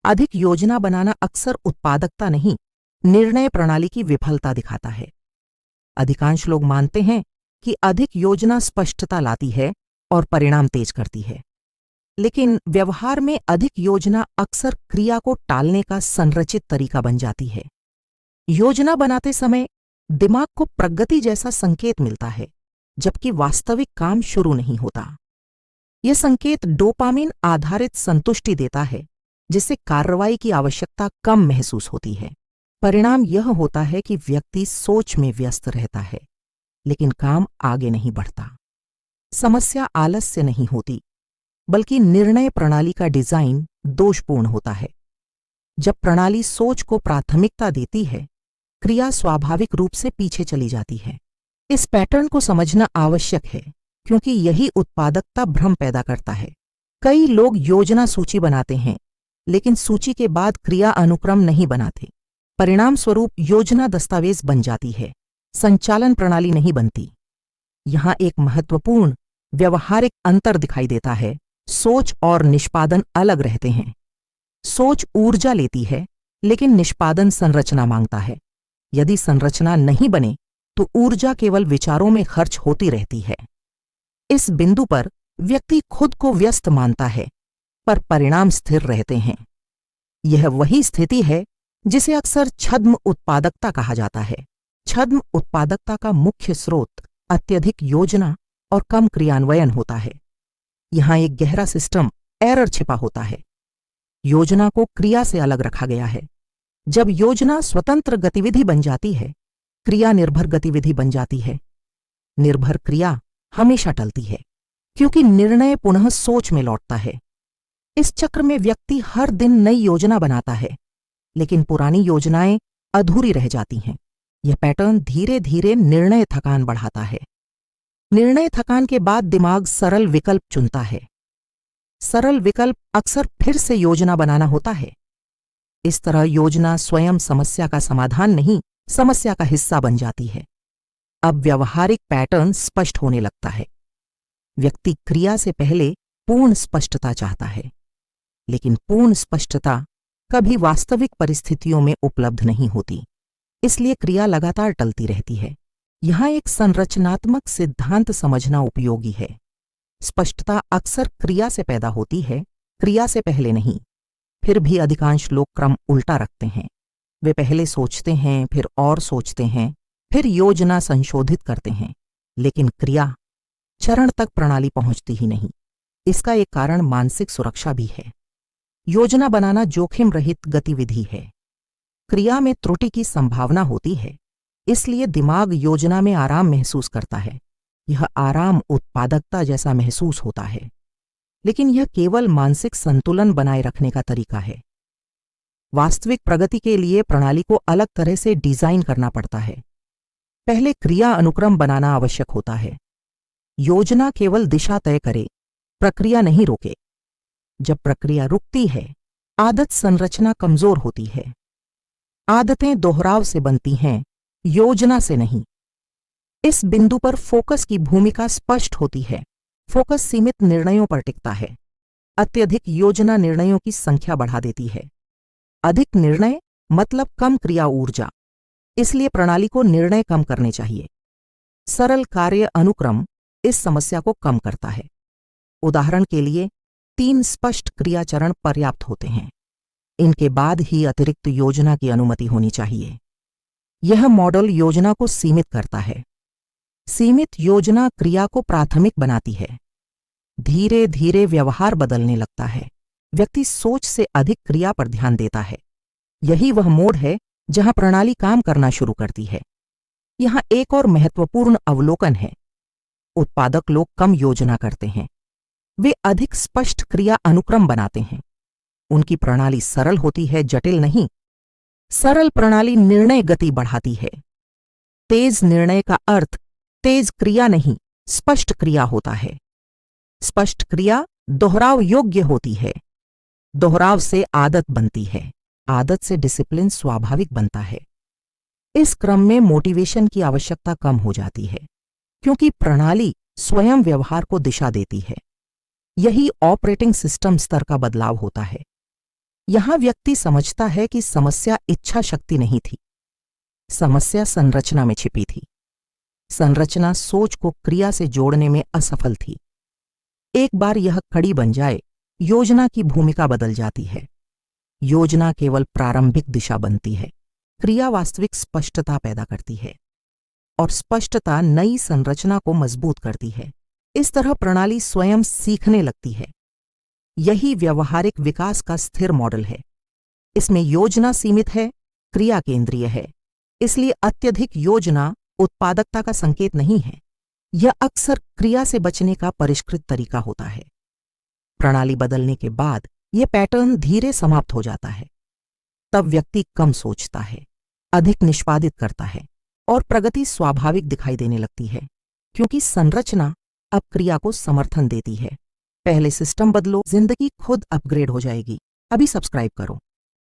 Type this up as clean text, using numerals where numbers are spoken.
अधिक योजना बनाना अक्सर उत्पादकता नहीं, निर्णय प्रणाली की विफलता दिखाता है। अधिकांश लोग मानते हैं कि अधिक योजना स्पष्टता लाती है और परिणाम तेज करती है, लेकिन व्यवहार में अधिक योजना अक्सर क्रिया को टालने का संरचित तरीका बन जाती है। योजना बनाते समय दिमाग को प्रगति जैसा संकेत मिलता है, जबकि वास्तविक काम शुरू नहीं होता। यह संकेत डोपामिन आधारित संतुष्टि देता है, जिससे कार्रवाई की आवश्यकता कम महसूस होती है। परिणाम यह होता है कि व्यक्ति सोच में व्यस्त रहता है, लेकिन काम आगे नहीं बढ़ता। समस्या आलस्य से नहीं होती, बल्कि निर्णय प्रणाली का डिजाइन दोषपूर्ण होता है। जब प्रणाली सोच को प्राथमिकता देती है, क्रिया स्वाभाविक रूप से पीछे चली जाती है। इस पैटर्न को समझना आवश्यक है, क्योंकि यही उत्पादकता भ्रम पैदा करता है। कई लोग योजना सूची बनाते हैं, लेकिन सूची के बाद क्रिया अनुक्रम नहीं बनाते। परिणाम स्वरूप योजना दस्तावेज बन जाती है, संचालन प्रणाली नहीं बनती। यहां एक महत्वपूर्ण व्यवहारिक अंतर दिखाई देता है। सोच और निष्पादन अलग रहते हैं। सोच ऊर्जा लेती है, लेकिन निष्पादन संरचना मांगता है। यदि संरचना नहीं बने तो ऊर्जा केवल विचारों में खर्च होती रहती है। इस बिंदु पर व्यक्ति खुद को व्यस्त मानता है, पर परिणाम स्थिर रहते हैं। यह वही स्थिति है जिसे अक्सर छद्म उत्पादकता कहा जाता है। छद्म उत्पादकता का मुख्य स्रोत अत्यधिक योजना और कम क्रियान्वयन होता है। यहां एक गहरा सिस्टम एरर छिपा होता है। योजना को क्रिया से अलग रखा गया है। जब योजना स्वतंत्र गतिविधि बन जाती है, क्रिया निर्भर गतिविधि बन जाती है। निर्भर क्रिया हमेशा टलती है, क्योंकि निर्णय पुनः सोच में लौटता है। इस चक्र में व्यक्ति हर दिन नई योजना बनाता है, लेकिन पुरानी योजनाएं अधूरी रह जाती हैं। यह पैटर्न धीरे धीरे निर्णय थकान बढ़ाता है। निर्णय थकान के बाद दिमाग सरल विकल्प चुनता है। सरल विकल्प अक्सर फिर से योजना बनाना होता है। इस तरह योजना स्वयं समस्या का समाधान नहीं, समस्या का हिस्सा बन जाती है। अब व्यावहारिक पैटर्न स्पष्ट होने लगता है। व्यक्ति क्रिया से पहले पूर्ण स्पष्टता चाहता है, लेकिन पूर्ण स्पष्टता कभी वास्तविक परिस्थितियों में उपलब्ध नहीं होती, इसलिए क्रिया लगातार टलती रहती है। यहां एक संरचनात्मक सिद्धांत समझना उपयोगी है। स्पष्टता अक्सर क्रिया से पैदा होती है, क्रिया से पहले नहीं। फिर भी अधिकांश लोग क्रम उल्टा रखते हैं। वे पहले सोचते हैं, फिर और सोचते हैं, फिर योजना संशोधित करते हैं, लेकिन क्रिया चरण तक प्रणाली पहुंचती ही नहीं। इसका एक कारण मानसिक सुरक्षा भी है। योजना बनाना जोखिम रहित गतिविधि है। क्रिया में त्रुटि की संभावना होती है, इसलिए दिमाग योजना में आराम महसूस करता है। यह आराम उत्पादकता जैसा महसूस होता है, लेकिन यह केवल मानसिक संतुलन बनाए रखने का तरीका है। वास्तविक प्रगति के लिए प्रणाली को अलग तरह से डिजाइन करना पड़ता है। पहले क्रिया अनुक्रम बनाना आवश्यक होता है। योजना केवल दिशा तय करे, प्रक्रिया नहीं रोके। जब प्रक्रिया रुकती है, आदत संरचना कमजोर होती है। आदतें दोहराव से बनती हैं, योजना से नहीं। इस बिंदु पर फोकस की भूमिका स्पष्ट होती है। फोकस सीमित निर्णयों पर टिकता है। अत्यधिक योजना निर्णयों की संख्या बढ़ा देती है। अधिक निर्णय मतलब कम क्रिया ऊर्जा, इसलिए प्रणाली को निर्णय कम करने चाहिए। सरल कार्य अनुक्रम इस समस्या को कम करता है। उदाहरण के लिए 3 स्पष्ट क्रिया चरण पर्याप्त होते हैं। इनके बाद ही अतिरिक्त योजना की अनुमति होनी चाहिए। यह मॉडल योजना को सीमित करता है। सीमित योजना क्रिया को प्राथमिक बनाती है। धीरे धीरे व्यवहार बदलने लगता है। व्यक्ति सोच से अधिक क्रिया पर ध्यान देता है। यही वह मोड़ है जहां प्रणाली काम करना शुरू करती है। यहां एक और महत्वपूर्ण अवलोकन है। उत्पादक लोग कम योजना करते हैं। वे अधिक स्पष्ट क्रिया अनुक्रम बनाते हैं। उनकी प्रणाली सरल होती है, जटिल नहीं। सरल प्रणाली निर्णय गति बढ़ाती है। तेज निर्णय का अर्थ तेज क्रिया नहीं, स्पष्ट क्रिया होता है। स्पष्ट क्रिया दोहराव योग्य होती है। दोहराव से आदत बनती है। आदत से डिसिप्लिन स्वाभाविक बनता है। इस क्रम में मोटिवेशन की आवश्यकता कम हो जाती है, क्योंकि प्रणाली स्वयं व्यवहार को दिशा देती है। यही ऑपरेटिंग सिस्टम स्तर का बदलाव होता है। यहां व्यक्ति समझता है कि समस्या इच्छा शक्ति नहीं थी, समस्या संरचना में छिपी थी। संरचना सोच को क्रिया से जोड़ने में असफल थी। एक बार यह कड़ी बन जाए, योजना की भूमिका बदल जाती है। योजना केवल प्रारंभिक दिशा बनती है, क्रिया वास्तविक स्पष्टता पैदा करती है, और स्पष्टता नई संरचना को मजबूत करती है। इस तरह प्रणाली स्वयं सीखने लगती है। यही व्यवहारिक विकास का स्थिर मॉडल है। इसमें योजना सीमित है, क्रिया केंद्रीय है। इसलिए अत्यधिक योजना उत्पादकता का संकेत नहीं है, यह अक्सर क्रिया से बचने का परिष्कृत तरीका होता है। प्रणाली बदलने के बाद यह पैटर्न धीरे समाप्त हो जाता है। तब व्यक्ति कम सोचता है, अधिक निष्पादित करता है, और प्रगति स्वाभाविक दिखाई देने लगती है, क्योंकि संरचना अब क्रिया को समर्थन देती है। पहले सिस्टम बदलो, जिंदगी खुद अपग्रेड हो जाएगी। अभी सब्सक्राइब करो।